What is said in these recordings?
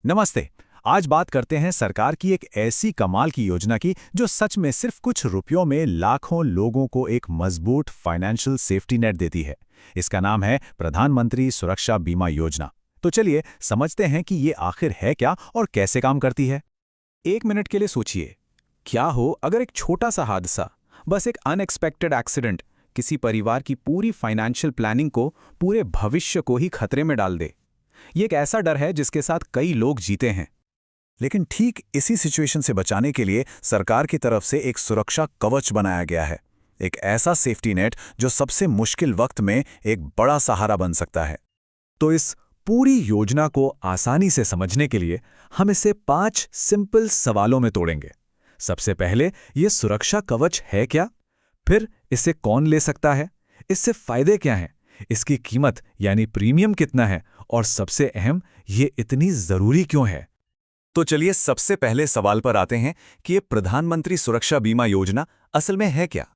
नमस्ते। आज बात करते हैं सरकार की एक ऐसी कमाल की योजना की जो सच में सिर्फ कुछ रुपयों में लाखों लोगों को एक मजबूत फाइनेंशियल सेफ्टी नेट देती है। इसका नाम है प्रधानमंत्री सुरक्षा बीमा योजना। तो चलिए समझते हैं कि ये आखिर है क्या और कैसे काम करती है। एक मिनट के लिए सोचिए, क्या हो अगर एक छोटा सा हादसा, बस एक अनएक्सपेक्टेड एक्सीडेंट किसी परिवार की पूरी फाइनेंशियल प्लानिंग को, पूरे भविष्य को ही खतरे में डाल दे। ये एक ऐसा डर है जिसके साथ कई लोग जीते हैं। लेकिन ठीक इसी सिचुएशन से बचाने के लिए सरकार की तरफ से एक सुरक्षा कवच बनाया गया है। एक ऐसा सेफ्टी नेट जो सबसे मुश्किल वक्त में एक बड़ा सहारा बन सकता है। तो इस पूरी योजना को आसानी से समझने के लिए हम इसे 5 सिंपल सवालों में तोड़ेंगे। सबसे पहले, ये सुरक्षा कवच है क्या? फिर इसे कौन ले सकता है? इससे फायदे क्या हैं? इसकी कीमत यानी प्रीमियम कितना है? और सबसे अहम, ये इतनी जरूरी क्यों है? तो चलिए सबसे पहले सवाल पर आते हैं कि ये प्रधानमंत्री सुरक्षा बीमा योजना असल में है क्या।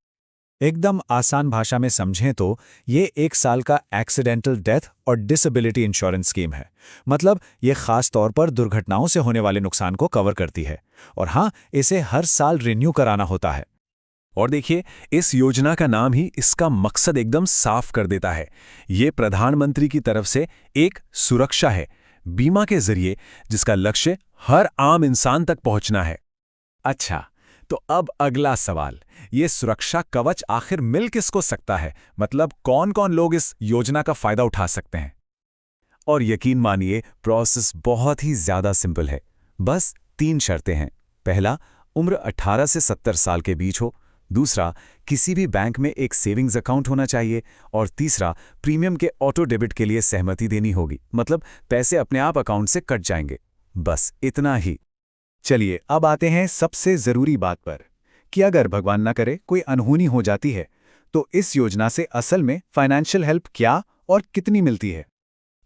एकदम आसान भाषा में समझें तो ये 1 साल का एक्सीडेंटल डेथ और डिसेबिलिटी इंश्योरेंस स्कीम है। मतलब ये खास तौर पर दुर्घटनाओं से होने वाले नुकसान को कवर करती है। और हाँ, इसे हर साल रिन्यू कराना होता है। और देखिए, इस योजना का नाम ही इसका मकसद एकदम साफ कर देता है। ये प्रधानमंत्री की तरफ से एक सुरक्षा है, बीमा के जरिए, जिसका लक्ष्य हर आम इंसान तक पहुंचना है। अच्छा, तो अब अगला सवाल, ये सुरक्षा कवच आखिर मिल किसको सकता है? मतलब कौन कौन लोग इस योजना का फायदा उठा सकते हैं? और यकीन मानिए, प्रोसेस बहुत ही ज्यादा सिंपल है। बस 3 शर्तें हैं। पहला, उम्र 18 से 70 साल के बीच हो। दूसरा, किसी भी बैंक में एक सेविंग्स अकाउंट होना चाहिए। और तीसरा, प्रीमियम के ऑटो डेबिट के लिए सहमति देनी होगी। मतलब पैसे अपने आप अकाउंट से कट जाएंगे। बस इतना ही। चलिए अब आते हैं सबसे जरूरी बात पर कि अगर भगवान ना करे कोई अनहोनी हो जाती है तो इस योजना से असल में फाइनेंशियल हेल्प क्या और कितनी मिलती है।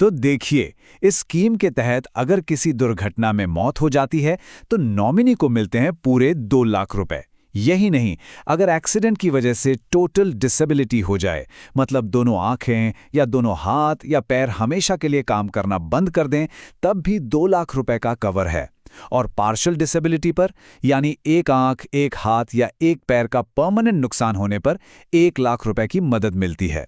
तो देखिए, इस स्कीम के तहत अगर किसी दुर्घटना में मौत हो जाती है तो नॉमिनी को मिलते हैं पूरे 2 लाख रुपए। यही नहीं, अगर एक्सीडेंट की वजह से टोटल डिसेबिलिटी हो जाए, मतलब दोनों आंखें या दोनों हाथ या पैर हमेशा के लिए काम करना बंद कर दें, तब भी 2 लाख रुपए का कवर है। और पार्शियल डिसेबिलिटी पर, यानी एक आंख, एक हाथ या एक पैर का परमानेंट नुकसान होने पर 1 लाख रुपए की मदद मिलती है।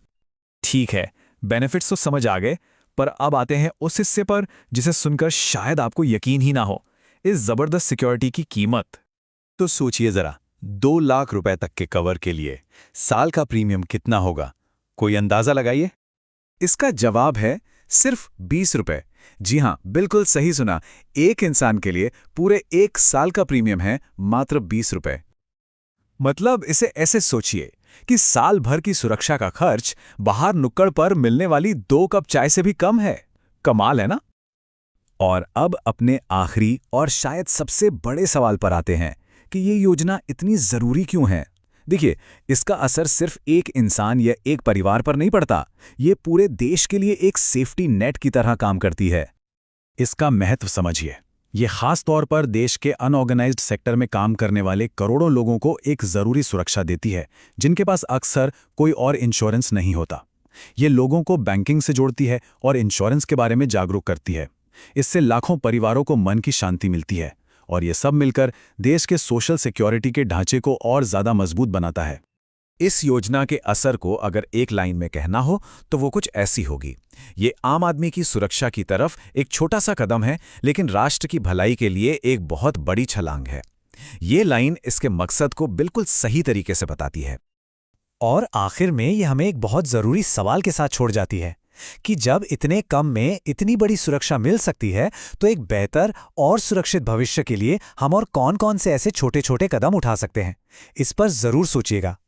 ठीक है, बेनिफिट्स तो समझ आ गए, पर अब आते हैं उस हिस्से पर जिसे सुनकर शायद आपको यकीन ही ना हो, इस जबरदस्त सिक्योरिटी की कीमत। तो सोचिए जरा, 2 लाख रुपए तक के कवर के लिए साल का प्रीमियम कितना होगा? कोई अंदाजा लगाइए। इसका जवाब है सिर्फ 20 रुपए। जी हां, बिल्कुल सही सुना। एक इंसान के लिए पूरे 1 साल का प्रीमियम है मात्र 20 रुपए। मतलब इसे ऐसे सोचिए कि साल भर की सुरक्षा का खर्च बाहर नुक्कड़ पर मिलने वाली 2 कप चाय से भी कम है। कमाल है ना? और अब अपने आखिरी और शायद सबसे बड़े सवाल पर आते हैं कि ये योजना इतनी जरूरी क्यों है। देखिए, इसका असर सिर्फ एक इंसान या एक परिवार पर नहीं पड़ता, ये पूरे देश के लिए एक सेफ्टी नेट की तरह काम करती है। इसका महत्व समझिए। ये खास तौर पर देश के अनऑर्गेनाइज्ड सेक्टर में काम करने वाले करोड़ों लोगों को एक जरूरी सुरक्षा देती है, जिनके पास अक्सर कोई और इंश्योरेंस नहीं होता। ये लोगों को बैंकिंग से जोड़ती है और इंश्योरेंस के बारे में जागरूक करती है। इससे लाखों परिवारों को मन की शांति मिलती है और ये सब मिलकर देश के सोशल सिक्योरिटी के ढांचे को और ज्यादा मजबूत बनाता है। इस योजना के असर को अगर एक लाइन में कहना हो तो वो कुछ ऐसी होगी। ये आम आदमी की सुरक्षा की तरफ एक छोटा सा कदम है, लेकिन राष्ट्र की भलाई के लिए एक बहुत बड़ी छलांग है। ये लाइन इसके मकसद को बिल्कुल सही तरीके से बताती है। और आखिर में ये हमें एक बहुत जरूरी सवाल के साथ छोड़ जाती है कि जब इतने कम में इतनी बड़ी सुरक्षा मिल सकती है, तो एक बेहतर और सुरक्षित भविष्य के लिए हम और कौन-कौन से ऐसे छोटे-छोटे कदम उठा सकते हैं। इस पर जरूर सोचिएगा।